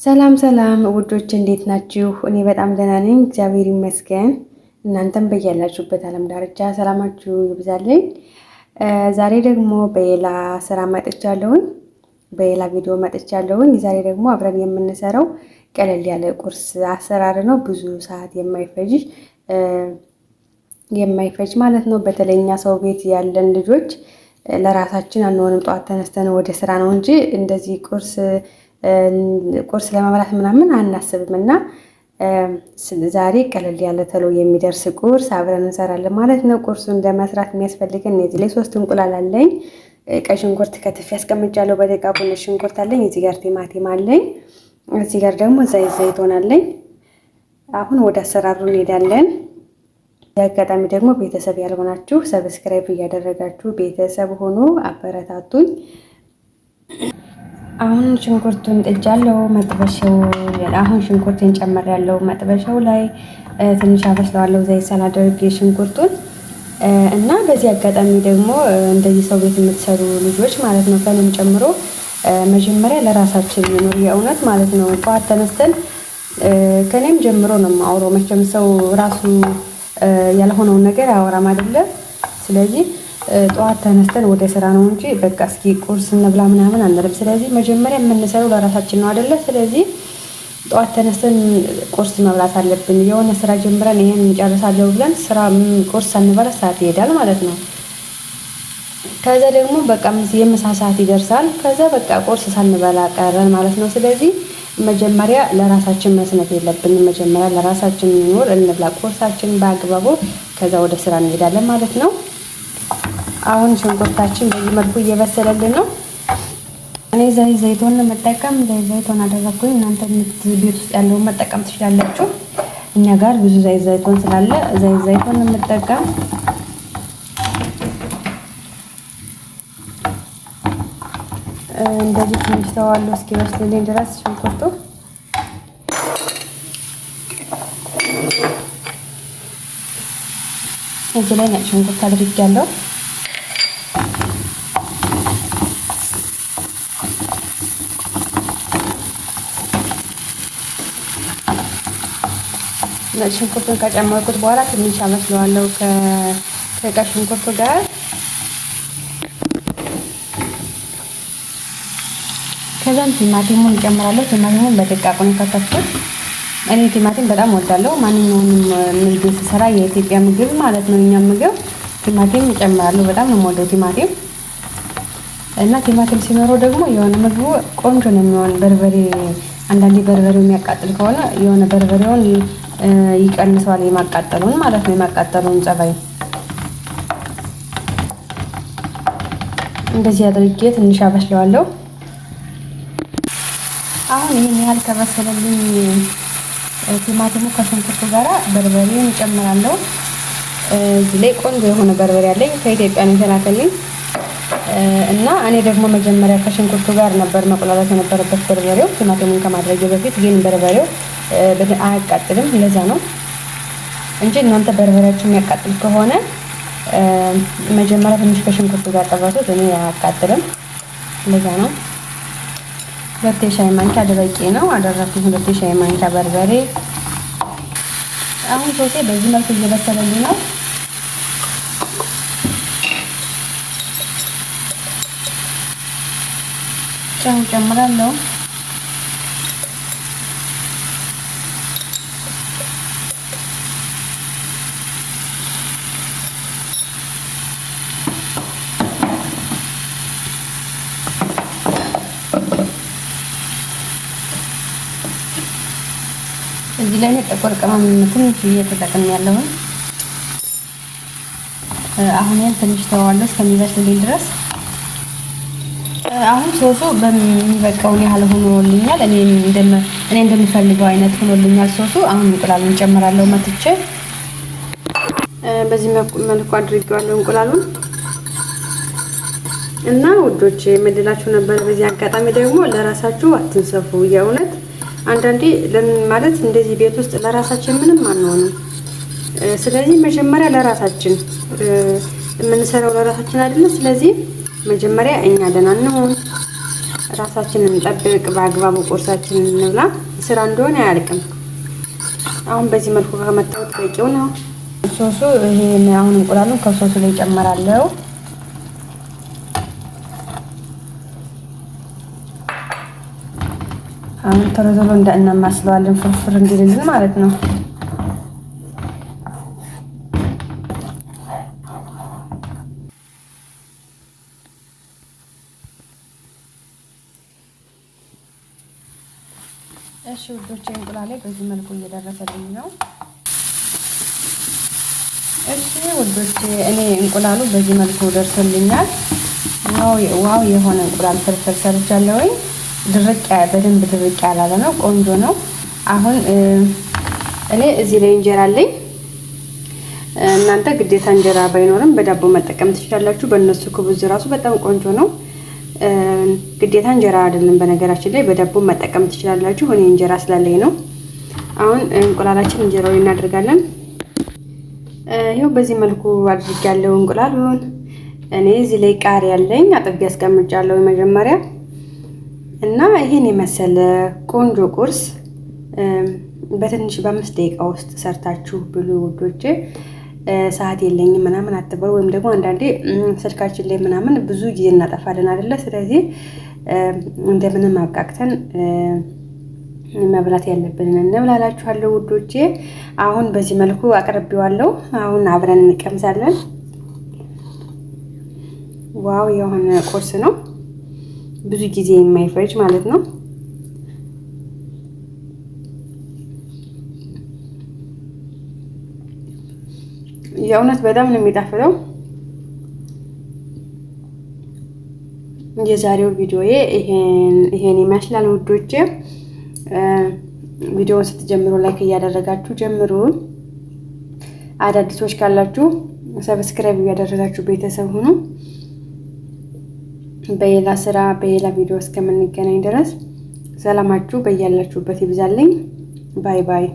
ሰላም ሰላም ውዶች እንዴት ናችሁ? እኔ በጣም ደህና ነኝ፣ እግዚአብሔር ይመስገን። እናንተም በያላችሁበት ዓለም ዳርቻ ሰላማችሁ ይብዛልኝ። ዛሬ ደግሞ በሌላ ስራ መጥቻለሁኝ፣ በሌላ ቪዲዮ መጥቻለሁኝ። ዛሬ ደግሞ አብረን የምንሰራው ቀለል ያለ ቁርስ አሰራር ነው። ብዙ ሰዓት የማይፈጅ ማለት ነው። በተለይ እኛ ሰው ቤት ያለን ልጆች ለራሳችን አንሆንም። ጠዋት ተነስተን ወደ ስራ ነው እንጂ እንደዚህ ቁርስ ለመብላት ምናምን አናስብም። እና ዛሬ ቀለል ያለ ተሎ የሚደርስ ቁርስ አብረን እንሰራለን ማለት ነው። ቁርሱን ለመስራት የሚያስፈልገን እዚህ ላይ 3 እንቁላል አለኝ፣ ቀይ ሽንኩርት ከትፌ ያስቀምጫለሁ፣ በደቃቁ ነጭ ሽንኩርት አለኝ፣ እዚህ ጋር ቲማቲም አለኝ፣ እዚህ ጋር ደግሞ ዘይቱን አለኝ። አሁን ወደ አሰራሩ እንሄዳለን። አጋጣሚ ደግሞ ቤተሰብ ያልሆናችሁ ሰብስክራይብ እያደረጋችሁ ቤተሰብ ሆኖ አበረታቱኝ። አሁን ሽንኩርቱን ጥጃለሁ መጥበሻው። አሁን ሽንኩርቱን ጨምሬያለሁ መጥበሻው ላይ ትንሽ አበስለዋለሁ ዘይት ሳላደርግ ሽንኩርቱን እና በዚህ አጋጣሚ ደግሞ እንደዚህ ሰው ቤት የምትሰሩ ልጆች ማለት ነው ከእኔም ጨምሮ መጀመሪያ ለራሳችን ኑር የእውነት ማለት ነው። ጠዋት ተነስተን ከእኔም ጀምሮ ነው የማወራው። መቼም ሰው ራሱ ያልሆነውን ነገር አያወራም አይደለ? ስለዚህ ጠዋት ተነስተን ወደ ስራ ነው እንጂ በቃ እስኪ ቁርስ እንብላ ምናምን አንልም። ስለዚህ መጀመሪያ የምንሰራው ለራሳችን ነው አይደለ? ስለዚህ ጠዋት ተነስተን ቁርስ መብላት አለብን። የሆነ ስራ ጀምረን ይሄን እንጨርሳለሁ ብለን ቁርስ ሳንበላ ሰዓት ይሄዳል ማለት ነው። ከዛ ደግሞ በቃ የምሳ ሰዓት ይደርሳል። ከዛ በቃ ቁርስ ሳንበላ ቀረን ማለት ነው። ስለዚህ መጀመሪያ ለራሳችን መስነት የለብንም። መጀመሪያ ለራሳችን ኑር እንብላ ቁርሳችን በአግባቡ፣ ከዛ ወደ ስራ እንሄዳለን ማለት ነው። አሁን ሽንኩርታችን በዚህ መልኩ እየበሰለልን ነው። እኔ ዘይቱን መጠቀም ዘይቱን አደረኩኝ። እናንተ ቤት ውስጥ ያለውን መጠቀም ትችላላችሁ። እኛ ጋር ብዙ ዘይቱን ስላለ ዘይቱን መጠቀም። እንደዚህ ትንሽ ተዋሉ እስኪበስልልኝ ድረስ ሽንኩርቱ እዚህ ላይ ነጭ ሽንኩርት አድርጌያለሁ። ነጭ ሽንኩርቱን ከጨመርኩት በኋላ ትንሽ አበስለዋለሁ ከቀይ ሽንኩርቱ ጋር። ከዛም ቲማቲሙን እጨምራለሁ። ቲማቲሙን በደቃቁ ነው የከተፍኩት። እኔ ቲማቲም በጣም እወዳለሁ። ማንኛውንም ምግብ ስሰራ የኢትዮጵያ ምግብ ማለት ነው፣ እኛ ምግብ ቲማቲም እጨምራለሁ። በጣም ነው የምወደው ቲማቲም። እና ቲማቲም ሲኖረው ደግሞ የሆነ ምግቡ ቆንጆ ነው የሚሆን። በርበሬ አንዳንዴ በርበሬው የሚያቃጥል ከሆነ የሆነ በርበሬውን ይቀንሰዋል፣ የማቃጠሉን ማለት ነው፣ የማቃጠሉን ጸባይ። እንደዚህ አድርጌ ትንሽ አበስለዋለሁ። አሁን ይሄን ያህል ከበሰለልኝ ቲማቲሙ ከሽንኩርቱ ጋራ በርበሬውን እጨምራለሁ። እዚህ ላይ ቆንጆ የሆነ በርበሬ አለኝ ከኢትዮጵያ ነው የተላከልኝ። እና እኔ ደግሞ መጀመሪያ ከሽንኩርቱ ጋር ነበር መቆላላት የነበረበት በርበሬው ቲማቲሙን ከማድረግ በፊት። ግን በርበሬው አያቃጥልም፣ ለዛ ነው እንጂ እናንተ በርበሬያችሁ የሚያቃጥል ከሆነ መጀመሪያ ትንሽ ከሽንኩርቱ ጋር ጠባሱት። እኔ አያቃጥልም፣ ለዛ ነው። 2 ሻይ ማንኪያ ደረቄ ነው አደረኩኝ፣ 2 ሻይ ማንኪያ በርበሬ። አሁን ሶሴ በዚህ መልኩ እየበሰለልኝ ነው። ጨው ጨምራለሁ። እዚህ ላይ ጥቁር ቅመም ትንሽ እየተጠቀምኩ አሁን ያን ትንሽ ተዋለሁ እስከሚበስልልኝ ድረስ። አሁን ሶሱ በሚበቃው ያህል ሆኖልኛል። እኔ እንደምፈልገው አይነት ሆኖልኛል ሶሱ። አሁን እንቁላሉን እንጨምራለሁ መትቼ። በዚህ መልኩ አድርጌዋለሁ እንቁላሉን። እና ውዶች የምድላችሁ ነበር። በዚህ አጋጣሚ ደግሞ ለራሳችሁ አትንሰፉ። የእውነት አንዳንዴ ማለት እንደዚህ ቤት ውስጥ ለራሳችን ምንም አንሆንም። ስለዚህ መጀመሪያ ለራሳችን የምንሰራው ለራሳችን አይደለ? ስለዚህ መጀመሪያ እኛ ደህና እንሆን፣ ራሳችንን እንጠብቅ፣ በአግባቡ ቁርሳችንን እንብላ። ስራ እንደሆነ አያልቅም። አሁን በዚህ መልኩ ከመታወት በቂው ነው። ሶሱ ይሄን አሁን እንቁላሉን ከሶሱ ላይ ጨምራለሁ። አሁን ቶሎ ቶሎ እናማስለዋለን ፍርፍር እንዲልልን ማለት ነው። እሺ ውዶቼ እንቁላሌ በዚህ መልኩ እየደረሰልኝ ነው። እሺ ውዶቼ እኔ እንቁላሉ በዚህ መልኩ ደርሶልኛል። ዋው የሆነ እንቁላል ፍርፍር ሰርቻለሁኝ። በደንብ ድርቅ ያላለ ነው። ቆንጆ ነው። አሁን እኔ እዚህ ላይ እንጀራ አለኝ። እናንተ ግዴታ እንጀራ ባይኖርም በዳቦ መጠቀም ትችላላችሁ። በእነሱ ክቡዝ ራሱ በጣም ቆንጆ ነው። ግዴታ እንጀራ አይደለም፣ በነገራችን ላይ በዳቦ መጠቀም ትችላላችሁ። እኔ እንጀራ ስላለኝ ነው። አሁን እንቁላላችን እንጀራው ላይ እናደርጋለን። ይሄው በዚህ መልኩ አድርጌያለሁ እንቁላሉን። እኔ እዚህ ላይ ቃሪያ አለኝ አጥቤ አስቀምጫለሁ መጀመሪያ እና ይሄን የመሰለ ቆንጆ ቁርስ በትንሽ በ5 ደቂቃ ውስጥ ሰርታችሁ ብሉ ውዶቼ። ሰዓት የለኝም ምናምን አትበሉ። ወይም ደግሞ አንዳንዴ ስልካችን ላይ ምናምን ብዙ ጊዜ እናጠፋለን አይደለ? ስለዚህ እንደምንም አብቃቅተን መብላት ያለብንን እንብላላችኋለሁ ውዶቼ። አሁን በዚህ መልኩ አቅርቤዋለሁ። አሁን አብረን እንቀምሳለን። ዋው የሆነ ቁርስ ነው፣ ብዙ ጊዜ የማይፈጅ ማለት ነው። የእውነት በጣም ነው የሚጣፍጠው። የዛሬው ቪዲዮዬ ይሄን ይመስላል ውዶቼ። ቪዲዮውን ስትጀምሩ ላይክ እያደረጋችሁ ጀምሩ። አዳዲሶች ካላችሁ ሰብስክራይብ እያደረጋችሁ ቤተሰብ ሁኑ። በሌላ ስራ በሌላ ቪዲዮ እስከምንገናኝ ድረስ ሰላማችሁ በያላችሁበት ይብዛልኝ። ባይ ባይ።